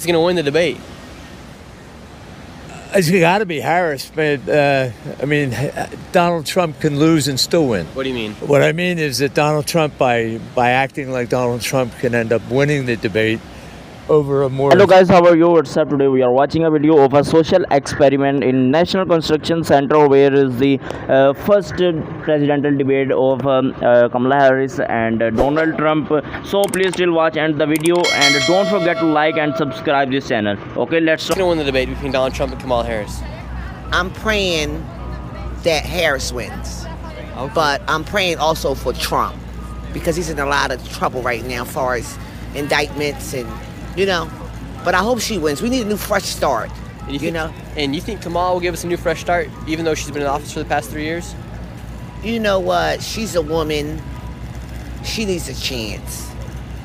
going to win the debate? It's got to be Harris, but Donald Trump can lose and still win. What do you mean? What I mean is that Donald Trump, by acting like Donald Trump, can end up winning the debate over a more... Hello guys, how are you? What's up? Today we are watching a video of a social experiment in National Construction Center, where is the first presidential debate of Kamala Harris and Donald Trump. So please still watch and the video, and don't forget to like and subscribe this channel. Okay, let's start. Who's going to win the debate between Donald Trump and Kamala Harris? I'm praying that Harris wins, Okay. but I'm praying also for Trump because he's in a lot of trouble right now as far as indictments and, but I hope she wins. We need a new fresh start, And you think Kamala will give us a new fresh start, even though she's been in office for the past 3 years? You know what? She's a woman. She needs a chance.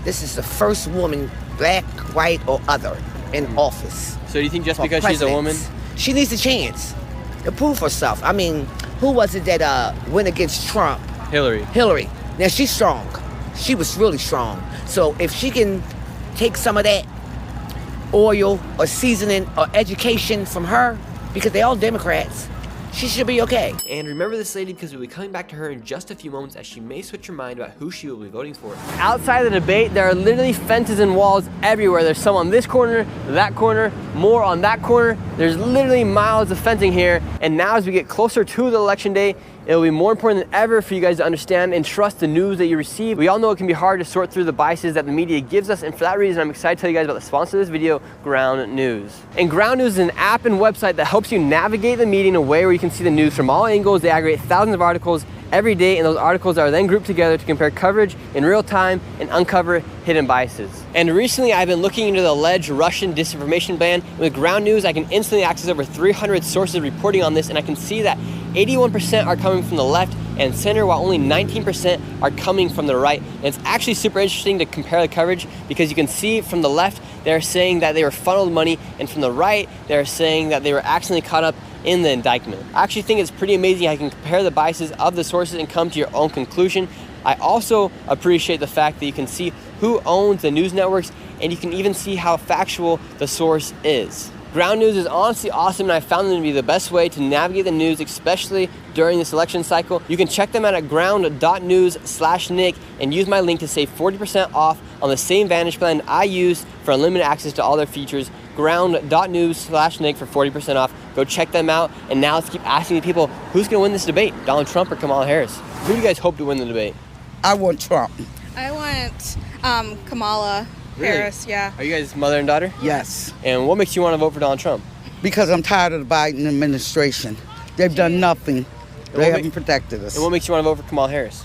This is the first woman, black, white, or other, in office. So do you think just for because she's a woman? She needs a chance to prove herself. I mean, who was it that went against Trump? Hillary. Now, she's strong. She was really strong. So if she can take some of that oil or seasoning or education from her, because they're all Democrats, she should be okay. And remember this lady, because we'll be coming back to her in just a few moments, as she may switch her mind about who she will be voting for. Outside of the debate, there are literally fences and walls everywhere. There's some on this corner, that corner, more on that corner. There's literally miles of fencing here. And now as we get closer to the election day, it'll be more important than ever for you guys to understand and trust the news that you receive. We all know it can be hard to sort through the biases that the media gives us, and for that reason, I'm excited to tell you guys about the sponsor of this video, Ground News. And Ground News is an app and website that helps you navigate the media in a way where you can see the news from all angles. They aggregate thousands of articles every day, and those articles are then grouped together to compare coverage in real time and uncover hidden biases. And recently, I've been looking into the alleged Russian disinformation ban. With Ground News, I can instantly access over 300 sources reporting on this, and I can see that 81% are coming from the left and center, while only 19% are coming from the right. And it's actually super interesting to compare the coverage, because you can see from the left, they're saying that they were funneled money, and from the right, they're saying that they were accidentally caught up in the indictment. I actually think it's pretty amazing how you can compare the biases of the sources and come to your own conclusion. I also appreciate the fact that you can see who owns the news networks, and you can even see how factual the source is. Ground News is honestly awesome, and I found them to be the best way to navigate the news, especially during this election cycle. You can check them out at ground.news/Nick and use my link to save 40% off on the same Vantage plan I use for unlimited access to all their features. Ground.news/Nick for 40% off. Go check them out. And now let's keep asking the people, who's going to win this debate? Donald Trump or Kamala Harris? Who do you guys hope to win the debate? I want Trump. I want Kamala Harris, yeah. Are you guys mother and daughter? Yes. And what makes you want to vote for Donald Trump? Because I'm tired of the Biden administration. They've done nothing. They haven't protected us. And what makes you want to vote for Kamala Harris?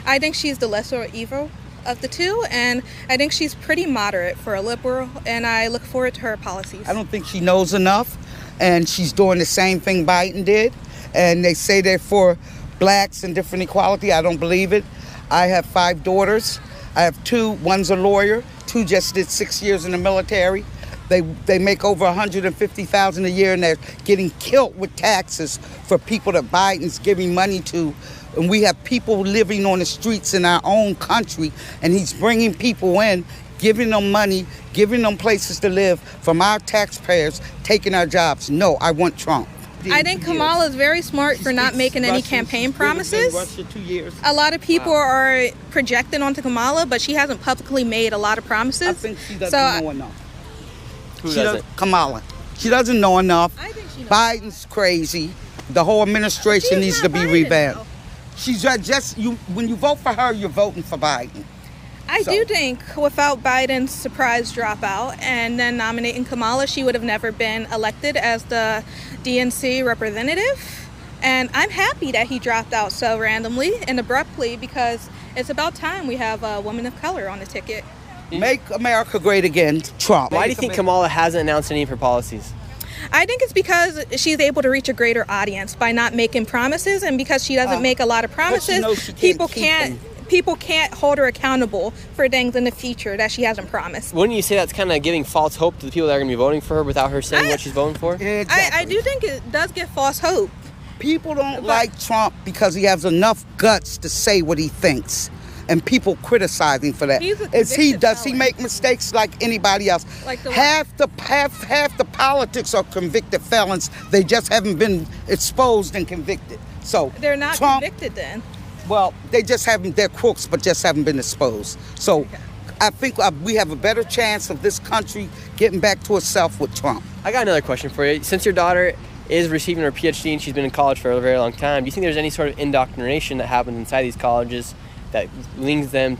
I think she's the lesser evil of the two, and I think she's pretty moderate for a liberal, and I look forward to her policies. I don't think she knows enough, and she's doing the same thing Biden did, and they say they're for blacks and different equality. I don't believe it. I have 5 daughters. I have 2. One's a lawyer. 2 just did 6 years in the military. They make over $150,000 a year, and they're getting killed with taxes for people that Biden's giving money to. And we have people living on the streets in our own country, and he's bringing people in, giving them money, giving them places to live from our taxpayers, taking our jobs. No, I want Trump. I think Kamala is very smart for not making any campaign promises. Russia 2 years. A lot of people are projecting onto Kamala, but she hasn't publicly made a lot of promises. I think she doesn't know enough. Who doesn't? Kamala. She doesn't know enough. I think she knows. Biden's crazy. The whole administration needs to be revamped. She's just you. When you vote for her, you're voting for Biden. I do think without Biden's surprise dropout and then nominating Kamala, she would have never been elected as the DNC representative. And I'm happy that he dropped out so randomly and abruptly, because it's about time we have a woman of color on the ticket. Make America great again, Trump. Why do you think Kamala hasn't announced any of her policies? I think it's because she's able to reach a greater audience by not making promises, and because she doesn't make a lot of promises, people can't hold her accountable for things in the future that she hasn't promised. Wouldn't you say that's kind of giving false hope to the people that are going to be voting for her without her saying what she's voting for? Exactly. I do think it does give false hope. People don't like Trump because he has enough guts to say what he thinks. and people criticizing for that. He's a Does convicted he felon. make mistakes like anybody else? Like the half the politics are convicted felons. They just haven't been exposed and convicted. So They're not Trump, convicted then. well, they just haven't. They're crooks, but just haven't been exposed. So I think we have a better chance of this country getting back to itself with Trump. I got another question for you. Since your daughter is receiving her PhD and she's been in college for a very long time, do you think there's any sort of indoctrination that happens inside these colleges that leans them